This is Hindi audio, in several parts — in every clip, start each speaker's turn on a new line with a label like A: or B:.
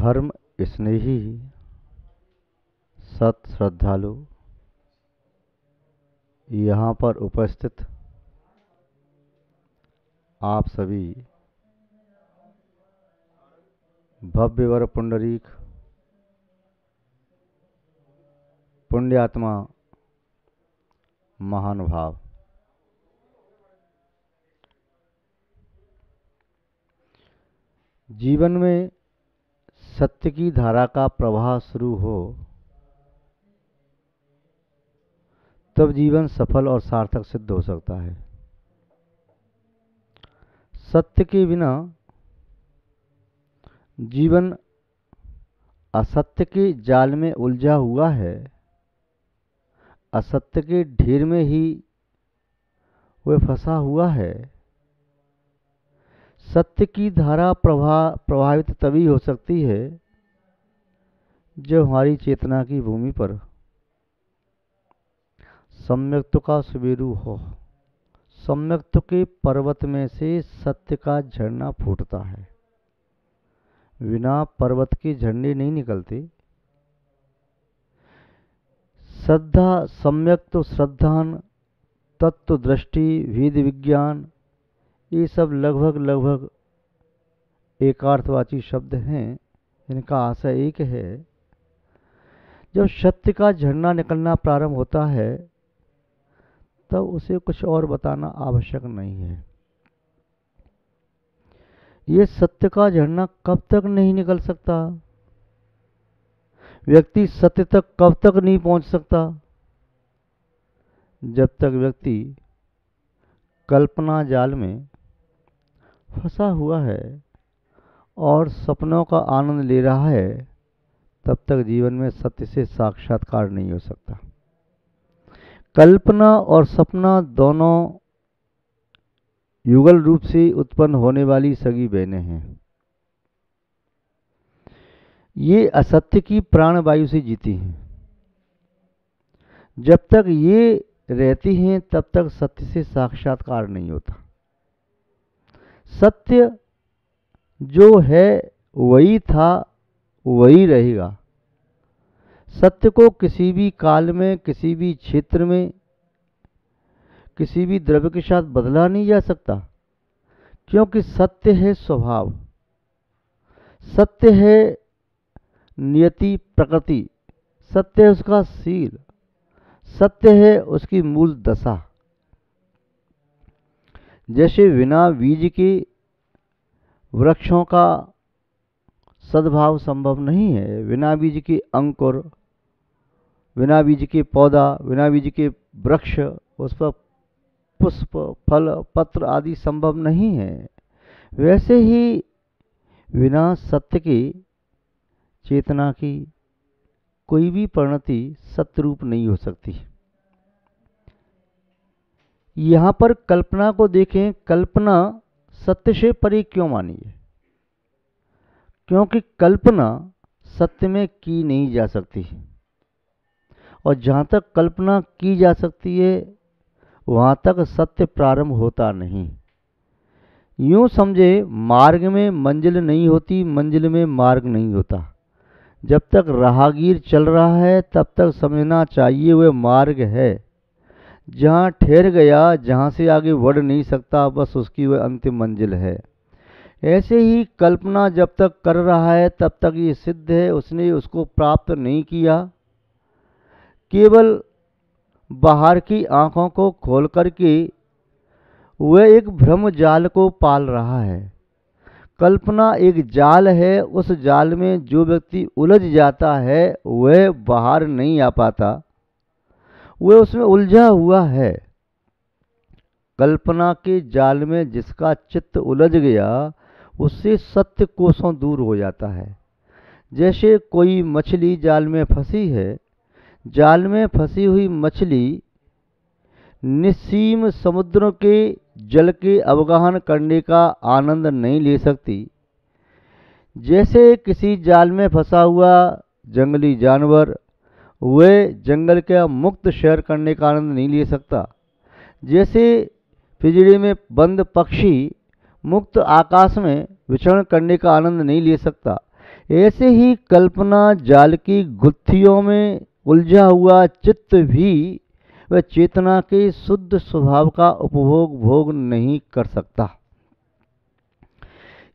A: धर्म स्नेही सत श्रद्धालु यहाँ पर उपस्थित आप सभी भव्यवर पुंडरीक पुण्यात्मा महानुभाव, जीवन में सत्य की धारा का प्रवाह शुरू हो तब जीवन सफल और सार्थक सिद्ध हो सकता है। सत्य के बिना जीवन असत्य के जाल में उलझा हुआ है, असत्य के ढेर में ही वह फंसा हुआ है। सत्य की धारा प्रभावित तभी हो सकती है जब हमारी चेतना की भूमि पर सम्यक्त्व का सुमेरु हो। सम्यक्त्व के पर्वत में से सत्य का झरना फूटता है। बिना पर्वत के झरने नहीं निकलते। श्रद्धा, सम्यक्त्व, श्रद्धान, तत्व दृष्टि, वेद विज्ञान, ये सब लगभग एकार्थवाची शब्द हैं। इनका आशय एक है। जब सत्य का झरना निकलना प्रारंभ होता है तब उसे कुछ और बताना आवश्यक नहीं है। ये सत्य का झरना कब तक नहीं निकल सकता, व्यक्ति सत्य तक कब तक नहीं पहुंच सकता, जब तक व्यक्ति कल्पना जाल में फंसा हुआ है और सपनों का आनंद ले रहा है, तब तक जीवन में सत्य से साक्षात्कार नहीं हो सकता। कल्पना और सपना दोनों युगल रूप से उत्पन्न होने वाली सगी बहनें हैं। ये असत्य की प्राण वायु से जीती हैं। जब तक ये रहती हैं तब तक सत्य से साक्षात्कार नहीं होता। सत्य जो है वही था, वही रहेगा। सत्य को किसी भी काल में, किसी भी क्षेत्र में, किसी भी द्रव्य के साथ बदला नहीं जा सकता, क्योंकि सत्य है स्वभाव, सत्य है नियति प्रकृति, सत्य है उसका शील, सत्य है उसकी मूल दशा। जैसे बिना बीज के वृक्षों का सद्भाव संभव नहीं है, बिना बीज के अंकुर, बिना बीज के पौधा, बिना बीज के वृक्ष, उस पर पुष्प, फल, पत्र आदि संभव नहीं है। वैसे ही बिना सत्य की चेतना की कोई भी परिणति सत्यरूप नहीं हो सकती। यहाँ पर कल्पना को देखें। कल्पना सत्य से परे क्यों मानी है? क्योंकि कल्पना सत्य में की नहीं जा सकती, और जहाँ तक कल्पना की जा सकती है वहाँ तक सत्य प्रारंभ होता नहीं। यूँ समझे, मार्ग में मंजिल नहीं होती, मंजिल में मार्ग नहीं होता। जब तक राहगीर चल रहा है तब तक समझना चाहिए वह मार्ग है। जहाँ ठहर गया, जहाँ से आगे बढ़ नहीं सकता, बस उसकी वह अंतिम मंजिल है। ऐसे ही कल्पना जब तक कर रहा है तब तक ये सिद्ध है उसने उसको प्राप्त नहीं किया। केवल बाहर की आंखों को खोल करके वह एक भ्रम जाल को पाल रहा है। कल्पना एक जाल है, उस जाल में जो व्यक्ति उलझ जाता है वह बाहर नहीं आ पाता, वह उसमें उलझा हुआ है। कल्पना के जाल में जिसका चित्त उलझ गया उससे सत्य कोसों दूर हो जाता है। जैसे कोई मछली जाल में फंसी है, जाल में फंसी हुई मछली निस्सीम समुद्रों के जल के अवगाहन करने का आनंद नहीं ले सकती। जैसे किसी जाल में फंसा हुआ जंगली जानवर वह जंगल का मुक्त सैर करने का आनंद नहीं ले सकता। जैसे पिंजरे में बंद पक्षी मुक्त आकाश में विचरण करने का आनंद नहीं ले सकता। ऐसे ही कल्पना जाल की गुत्थियों में उलझा हुआ चित्त भी वह चेतना के शुद्ध स्वभाव का उपभोग भोग नहीं कर सकता।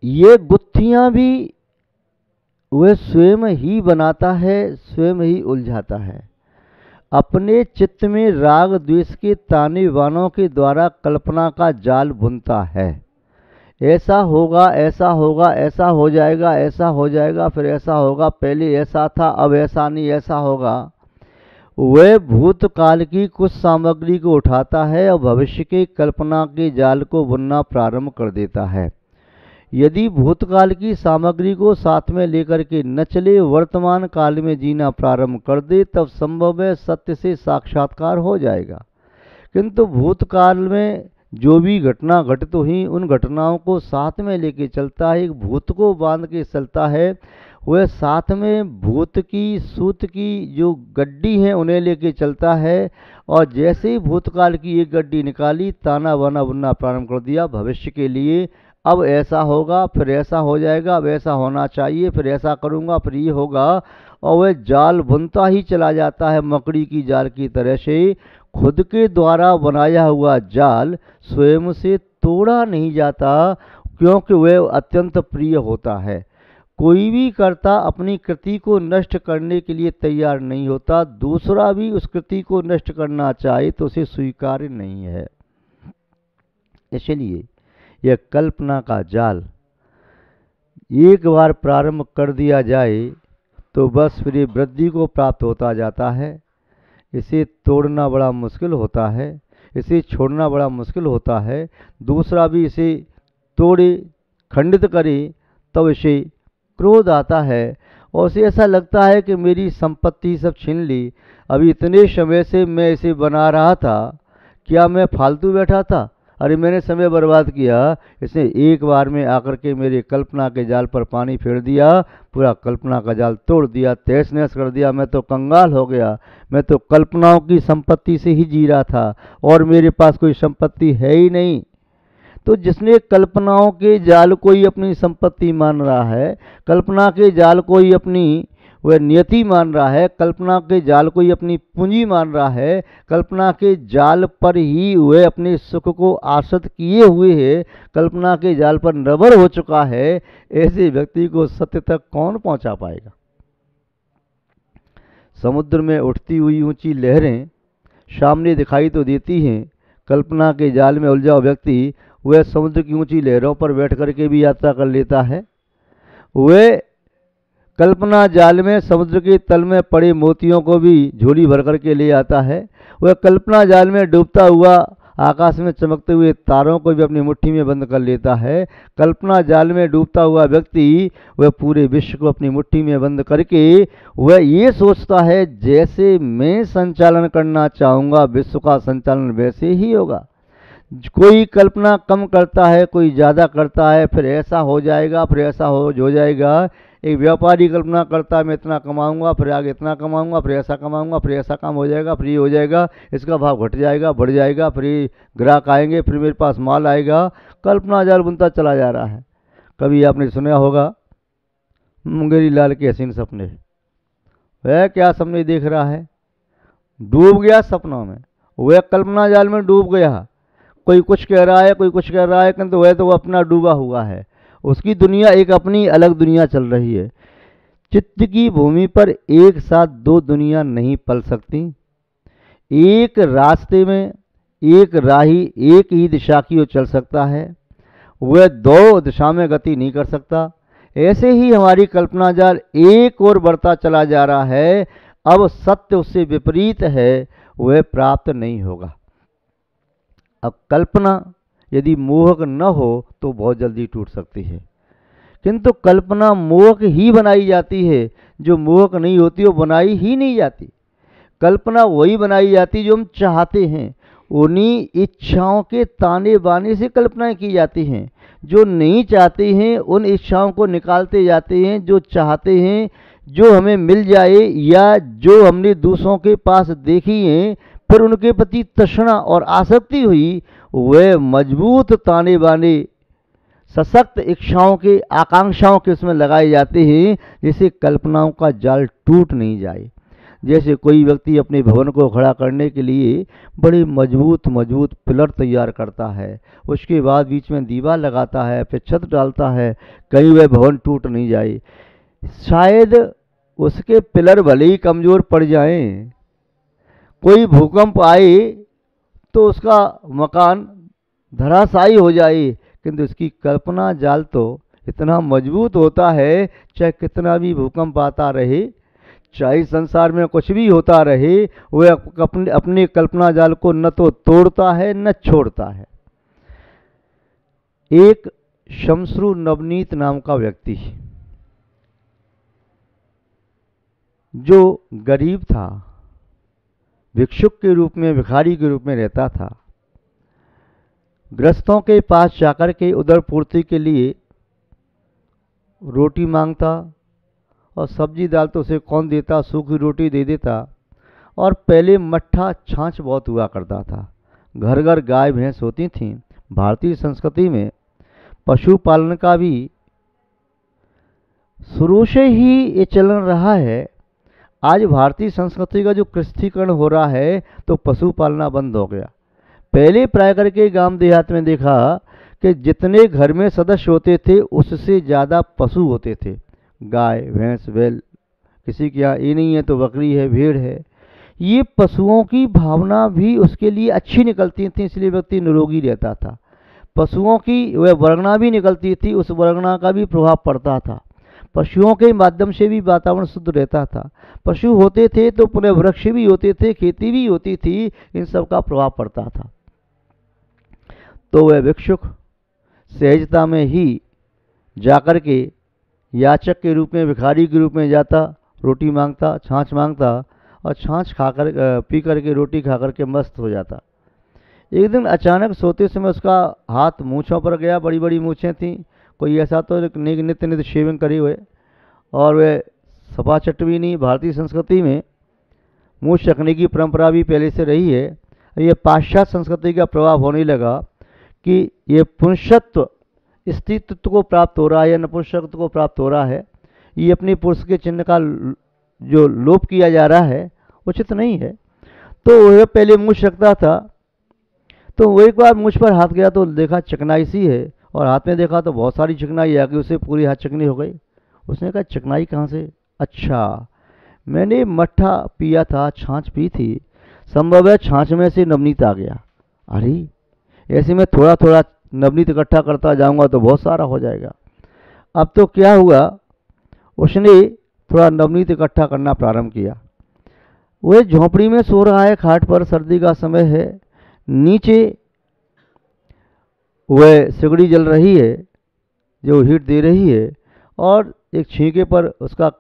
A: ये गुत्थियां भी वह स्वयं ही बनाता है, स्वयं ही उलझाता है। अपने चित्त में राग द्वेष के ताने बानों के द्वारा कल्पना का जाल बुनता है। ऐसा होगा, ऐसा होगा, ऐसा हो जाएगा, ऐसा हो जाएगा, फिर ऐसा होगा, पहले ऐसा था अब ऐसा नहीं, ऐसा होगा। वह भूतकाल की कुछ सामग्री को उठाता है और भविष्य के कल्पना के जाल को बुनना प्रारंभ कर देता है। यदि भूतकाल की सामग्री को साथ में लेकर के न चले, वर्तमान काल में जीना प्रारंभ कर दे, तब संभव है सत्य से साक्षात्कार हो जाएगा। किंतु भूतकाल में जो भी घटना घटित हुई, उन घटनाओं को साथ में लेके चलता है, एक भूत को बांध के चलता है। वह साथ में भूत की सूत की जो गड्डी हैं उन्हें लेके चलता है, और जैसे ही भूतकाल की एक गड्डी निकाली, ताना बाना बुनना प्रारंभ कर दिया भविष्य के लिए। अब ऐसा होगा, फिर ऐसा हो जाएगा, अब ऐसा होना चाहिए, फिर ऐसा करूँगा, फिर ये होगा, और वह जाल बुनता ही चला जाता है मकड़ी की जाल की तरह से। खुद के द्वारा बनाया हुआ जाल स्वयं से तोड़ा नहीं जाता, क्योंकि वह अत्यंत प्रिय होता है। कोई भी कर्ता अपनी कृति को नष्ट करने के लिए तैयार नहीं होता, दूसरा भी उस कृति को नष्ट करना चाहे तो उसे स्वीकार्य नहीं है। इसलिए यह कल्पना का जाल एक बार प्रारंभ कर दिया जाए तो बस फिर वृद्धि को प्राप्त होता जाता है। इसे तोड़ना बड़ा मुश्किल होता है, इसे छोड़ना बड़ा मुश्किल होता है। दूसरा भी इसे तोड़े, खंडित करे, तब इसे क्रोध आता है और उसे ऐसा लगता है कि मेरी संपत्ति सब छीन ली। अभी इतने समय से मैं इसे बना रहा था, क्या मैं फालतू बैठा था? अरे मैंने समय बर्बाद किया। इसने एक बार में आकर के मेरे कल्पना के जाल पर पानी फेर दिया, पूरा कल्पना का जाल तोड़ दिया, तहस नहस कर दिया। मैं तो कंगाल हो गया, मैं तो कल्पनाओं की संपत्ति से ही जी रहा था और मेरे पास कोई संपत्ति है ही नहीं। तो जिसने कल्पनाओं के जाल को ही अपनी संपत्ति मान रहा है, कल्पना के जाल को ही अपनी वह नियति मान रहा है, कल्पना के जाल को ही अपनी पूंजी मान रहा है, कल्पना के जाल पर ही वह अपने सुख को आश्रित किए हुए है, कल्पना के जाल पर निर्भर हो चुका है, ऐसे व्यक्ति को सत्य तक कौन पहुंचा पाएगा? समुद्र में उठती हुई ऊंची लहरें सामने दिखाई तो देती हैं, कल्पना के जाल में उलझा हुआ व्यक्ति वह समुद्र की ऊंची लहरों पर बैठ करके भी यात्रा कर लेता है। वह कल्पना जाल में समुद्र के तल में पड़े मोतियों को भी झोली भर करके ले आता है। वह कल्पना जाल में डूबता हुआ आकाश में चमकते हुए तारों को भी अपनी मुट्ठी में बंद कर लेता है। कल्पना जाल में डूबता हुआ व्यक्ति वह पूरे विश्व को अपनी मुट्ठी में बंद करके वह ये सोचता है जैसे मैं संचालन करना चाहूँगा विश्व का संचालन वैसे ही होगा। कोई कल्पना कम करता है, कोई ज़्यादा करता है, फिर ऐसा हो जाएगा, फिर ऐसा हो जाएगा। एक व्यापारी कल्पना करता है मैं इतना कमाऊंगा, फिर आगे इतना कमाऊंगा, फिर ऐसा कमाऊंगा, फिर ऐसा काम हो जाएगा, फिर ये हो जाएगा, इसका भाव घट जाएगा, बढ़ जाएगा, फिर ग्राहक आएंगे, फिर मेरे पास माल आएगा। कल्पना जाल बुनता चला जा रहा है। कभी आपने सुना होगा मुंगेरी लाल के हसीन सपने। वह क्या सपने देख रहा है? डूब गया सपनों में, वह कल्पना जाल में डूब गया। कोई कुछ कह रहा है, कोई कुछ कह रहा है, किंतु वह तो वो अपना डूबा हुआ है। उसकी दुनिया एक अपनी अलग दुनिया चल रही है। चित्त की भूमि पर एक साथ दो दुनिया नहीं पल सकती। एक रास्ते में एक राही एक ही दिशा की ओर चल सकता है, वह दो दिशा में गति नहीं कर सकता। ऐसे ही हमारी कल्पना जाल एक ओर बढ़ता चला जा रहा है। अब सत्य उससे विपरीत है, वह प्राप्त नहीं होगा। अब कल्पना यदि मोहक न हो तो बहुत जल्दी टूट सकती है, किंतु कल्पना मोहक ही बनाई जाती है। जो मोहक नहीं होती वो बनाई ही नहीं जाती। कल्पना वही बनाई जाती जो हम चाहते हैं। उन्हीं इच्छाओं के ताने बाने से कल्पनाएं की जाती हैं। जो नहीं चाहते हैं उन इच्छाओं को निकालते जाते हैं। जो चाहते हैं जो हमें मिल जाए या जो हमने दूसरों के पास देखी हैं, फिर उनके प्रति तृष्णा और आसक्ति हुई, वह मजबूत ताने बाने सशक्त इच्छाओं के, आकांक्षाओं के उसमें लगाए जाते हैं, जिससे कल्पनाओं का जाल टूट नहीं जाए। जैसे कोई व्यक्ति अपने भवन को खड़ा करने के लिए बड़े मजबूत मजबूत पिलर तैयार करता है, उसके बाद बीच में दीवार लगाता है, फिर छत डालता है, कहीं वह भवन टूट नहीं जाए। शायद उसके पिलर भले ही कमज़ोर पड़ जाएं, कोई भूकंप आए तो उसका मकान धराशायी हो जाए, किंतु उसकी कल्पना जाल तो इतना मजबूत होता है, चाहे कितना भी भूकंप आता रहे, चाहे संसार में कुछ भी होता रहे, वह अपने कल्पना जाल को न तो तोड़ता है न छोड़ता है। एक शमश्रु नवनीत नाम का व्यक्ति जो गरीब था, भिक्षुक के रूप में, भिखारी के रूप में रहता था, गृहस्थों के पास जाकर के उदर पूर्ति के लिए रोटी मांगता, और सब्जी दाल तो उसे कौन देता, सूखी रोटी दे देता। और पहले मट्ठा छाछ बहुत हुआ करता था, घर घर गाय भैंस होती थीं। भारतीय संस्कृति में पशुपालन का भी शुरू से ही ये चलन रहा है। आज भारतीय संस्कृति का जो कृषिकरण हो रहा है, तो पशु पालना बंद हो गया। पहले प्राय करके गांव देहात में देखा कि जितने घर में सदस्य होते थे, उससे ज़्यादा पशु होते थे, गाय भैंस बैल। किसी के यहाँ ये नहीं है तो बकरी है, भेड़ है। ये पशुओं की भावना भी उसके लिए अच्छी निकलती थी, इसलिए व्यक्ति निरोगी रहता था। पशुओं की वह वर्गना भी निकलती थी, उस वर्गना का भी प्रभाव पड़ता था। पशुओं के माध्यम से भी वातावरण शुद्ध रहता था। पशु होते थे तो पुनः वृक्ष भी होते थे, खेती भी होती थी, इन सब का प्रभाव पड़ता था। तो वह भिक्षुक सहजता में ही जाकर के याचक के रूप में, भिखारी के रूप में जाता, रोटी मांगता, छाछ मांगता, और छाछ खाकर पी करके, रोटी खा करके मस्त हो जाता। एक दिन अचानक सोते समय उसका हाथ मूँछों पर गया, बड़ी बड़ी मूँछें थीं, कोई ऐसा तो नित्य नित्य शेविंग करे हुए, और वे सफा चट भी नहीं। भारतीय संस्कृति में मूँछ रखने की परंपरा भी पहले से रही है। ये पाश्चात्य संस्कृति का प्रभाव होने लगा कि ये पुंसत्व स्त्रीत्व को प्राप्त हो रहा है या नपुंसकत्व को प्राप्त हो रहा है, ये अपने पुरुष के चिन्ह का जो लोप किया जा रहा है, उचित नहीं है। तो वह पहले मूँछ रखता था, तो वो एक बार मुझ पर हाथ गया तो देखा चिकनाई सी है, और हाथ में देखा तो बहुत सारी चिकनाई आ गई, उसे पूरी हाथ चिकनी हो गई। उसने कहा चिकनाई कहाँ से? अच्छा, मैंने मट्ठा पिया था, छाछ पी थी, संभव है छाछ में से नवनीत आ गया। अरे ऐसे में थोड़ा थोड़ा नवनीत इकट्ठा करता जाऊंगा तो बहुत सारा हो जाएगा। अब तो क्या हुआ, उसने थोड़ा नवनीत इकट्ठा करना प्रारंभ किया। वह झोंपड़ी में सो रहा है, खाट पर, सर्दी का समय है, नीचे वह सिगड़ी जल रही है जो हीट दे रही है, और एक छींके पर उसका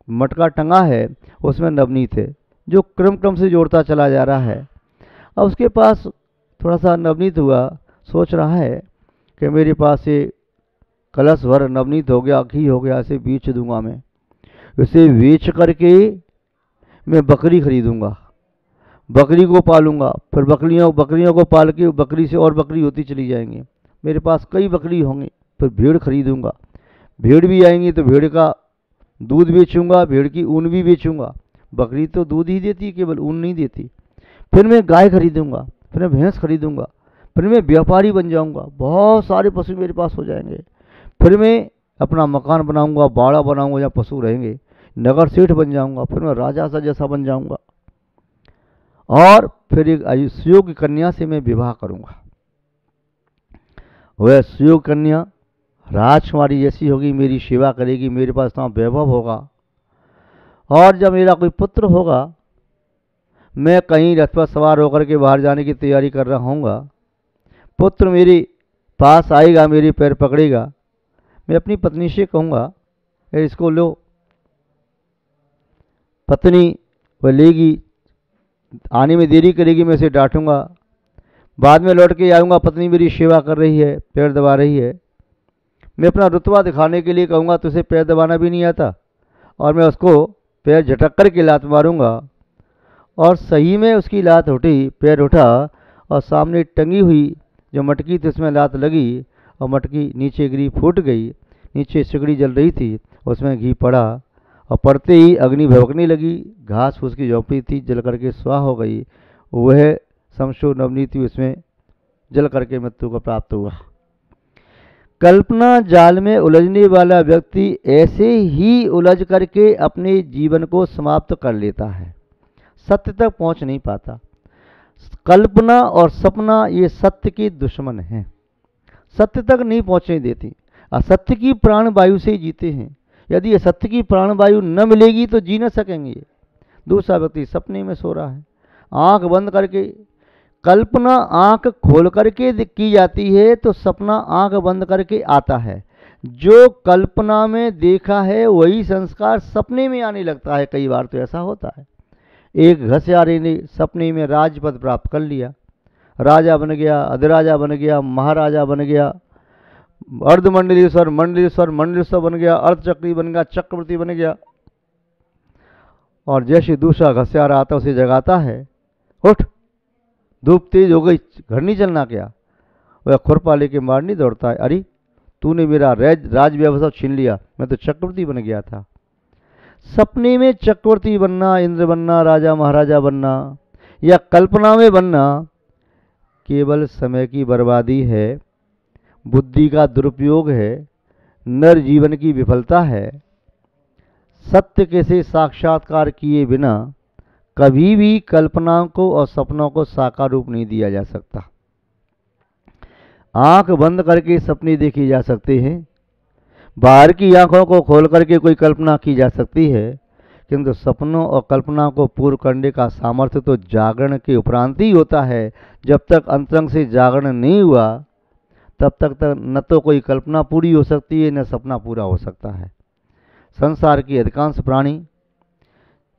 A: मटका टंगा है, उसमें नवनीत है जो क्रम से जोड़ता चला जा रहा है। अब उसके पास थोड़ा सा नवनीत हुआ, सोच रहा है कि मेरे पास से कलश भर नवनीत हो गया, घी हो गया, इसे बेच दूंगा मैं, इसे बेच करके मैं बकरी खरीदूंगा, बकरी को पालूंगा, फिर बकरियों को पाल के बकरी से और बकरी होती चली जाएंगी, मेरे पास कई बकरी होंगी, फिर भेड़ खरीदूंगा, भेड़ भी आएंगी तो भेड़ का दूध बेचूंगा, भेड़ की ऊन भी बेचूंगा, बकरी तो दूध ही देती, केवल ऊन नहीं देती। फिर मैं गाय खरीदूंगा, फिर मैं भैंस खरीदूंगा, फिर मैं व्यापारी बन जाऊंगा, बहुत सारे पशु मेरे पास हो जाएंगे, फिर मैं अपना मकान बनाऊंगा, बाड़ा बनाऊंगा जहाँ पशु रहेंगे, नगर सेठ बन जाऊंगा, फिर मैं राजा सा जैसा बन जाऊंगा, और फिर एक सुयोग्य कन्या से मैं विवाह करूंगा। वह सुयोग्य कन्या राजकुमारी जैसी होगी, मेरी सेवा करेगी, मेरे पास इतना वैभव होगा, और जब मेरा कोई पुत्र होगा, मैं कहीं रथ पर सवार होकर के बाहर जाने की तैयारी कर रहा हूँगा, पुत्र मेरे पास आएगा, मेरे पैर पकड़ेगा, मैं अपनी पत्नी से कहूँगा इसको लो, पत्नी वह लेगी, आने में देरी करेगी, मैं इसे डांटूंगा, बाद में लौट के आऊँगा, पत्नी मेरी सेवा कर रही है, पैर दबा रही है, मैं अपना रुतबा दिखाने के लिए कहूँगा तुझे पैर दबाना भी नहीं आता, और मैं उसको पैर झटक कर के लात मारूंगा, और सही में उसकी लात उठी, पैर उठा, और सामने टंगी हुई जो मटकी थी उसमें लात लगी, और मटकी नीचे गिरी, फूट गई। नीचे सिगड़ी जल रही थी, उसमें घी पड़ा और पड़ते ही अग्नि भभकने लगी। घास फूस की झोंपड़ी थी, जल करके स्वाह हो गई। वह शमशो नवनीत उसमें जल करके मृत्यु को प्राप्त हुआ। कल्पना जाल में उलझने वाला व्यक्ति ऐसे ही उलझ करके अपने जीवन को समाप्त कर लेता है, सत्य तक पहुंच नहीं पाता। कल्पना और सपना ये सत्य के दुश्मन हैं, सत्य तक नहीं पहुंचने देती। असत्य की प्राण वायु से ही जीते हैं। यदि असत्य की प्राण वायु न मिलेगी तो जी न सकेंगे। दूसरा व्यक्ति सपने में सो रहा है, आंख बंद करके। कल्पना आंख खोल करके की जाती है तो सपना आंख बंद करके आता है। जो कल्पना में देखा है वही संस्कार सपने में आने लगता है। कई बार तो ऐसा होता है। एक घसियारे ने सपने में राजपद प्राप्त कर लिया, राजा बन गया, अधिराजा बन गया, महाराजा बन गया, अर्धमंडलीश्वर, मंडलीश्वर, मंडलीश्वर बन गया, अर्धचक्री बन गया, चक्रवर्ती बन गया। और जैसे दूसरा घसियारा आता उसे जगाता है, उठ धूप तेज हो गई, घर नहीं चलना क्या? वह खुरपा लेके मारने दौड़ता है, अरे तूने मेरा राज व्यवस्था छीन लिया, मैं तो चक्रवर्ती बन गया था। सपने में चक्रवर्ती बनना, इंद्र बनना, राजा महाराजा बनना या कल्पना में बनना केवल समय की बर्बादी है, बुद्धि का दुरुपयोग है, नर जीवन की विफलता है। सत्य के से साक्षात्कार किए बिना कभी भी कल्पनाओं को और सपनों को साकार रूप नहीं दिया जा सकता। आंख बंद करके सपने देखे जा सकते हैं, बाहर की आंखों को खोल करके कोई कल्पना की जा सकती है, किंतु सपनों और कल्पना को पूर्ण करने का सामर्थ्य तो जागरण के उपरांत ही होता है। जब तक अंतरंग से जागरण नहीं हुआ तब तक न तो कोई कल्पना पूरी हो सकती है न सपना पूरा हो सकता है। संसार के अधिकांश प्राणी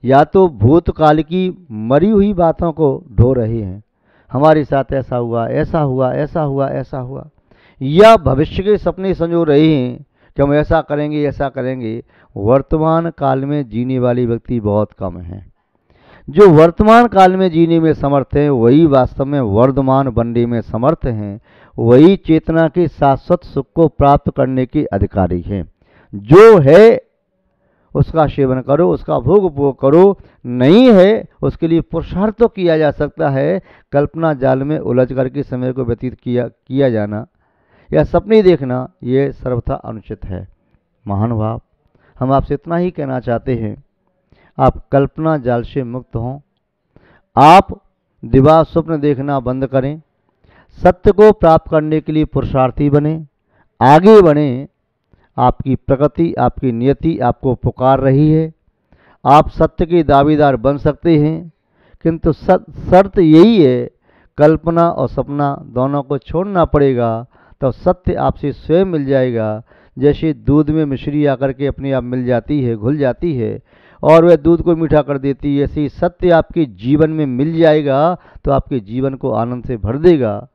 A: या तो भूतकाल की मरी हुई बातों को ढो रहे हैं, हमारे साथ ऐसा हुआ, ऐसा हुआ, ऐसा हुआ, ऐसा हुआ, या भविष्य के सपने संजो रहे हैं कि हम ऐसा करेंगे, ऐसा करेंगे। वर्तमान काल में जीने वाले व्यक्ति बहुत कम हैं। जो वर्तमान काल में जीने में समर्थ हैं वही वास्तव में वर्धमान बनने में समर्थ हैं, वही चेतना के शाश्वत सुख को प्राप्त करने के अधिकारी हैं। जो है उसका सेवन करो, उसका भोग उपभोग करो, नहीं है उसके लिए पुरुषार्थ तो किया जा सकता है। कल्पना जाल में उलझ करके समय को व्यतीत किया जाना या सपने देखना ये सर्वथा अनुचित है। महानुभाव, हम आपसे इतना ही कहना चाहते हैं, आप कल्पना जाल से मुक्त हों, आप दिवा स्वप्न देखना बंद करें, सत्य को प्राप्त करने के लिए पुरुषार्थी बने, आगे बढ़ें। आपकी प्रकृति, आपकी नियति आपको पुकार रही है, आप सत्य के दावेदार बन सकते हैं, किंतु शर्त यही है कल्पना और सपना दोनों को छोड़ना पड़ेगा, तो सत्य आपसे स्वयं मिल जाएगा। जैसे दूध में मिश्री आकर के अपने आप मिल जाती है, घुल जाती है और वह दूध को मीठा कर देती है, ऐसे ही सत्य आपके जीवन में मिल जाएगा तो आपके जीवन को आनंद से भर देगा।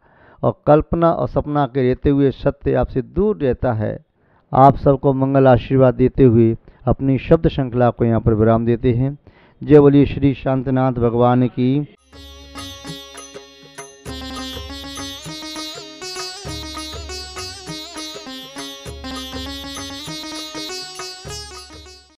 A: और कल्पना और सपना के रहते हुए सत्य आपसे दूर रहता है। आप सबको मंगल आशीर्वाद देते हुए अपनी शब्द श्रृंखला को यहाँ पर विराम देते हैं। जय बोलिए श्री शांतिनाथ भगवान की।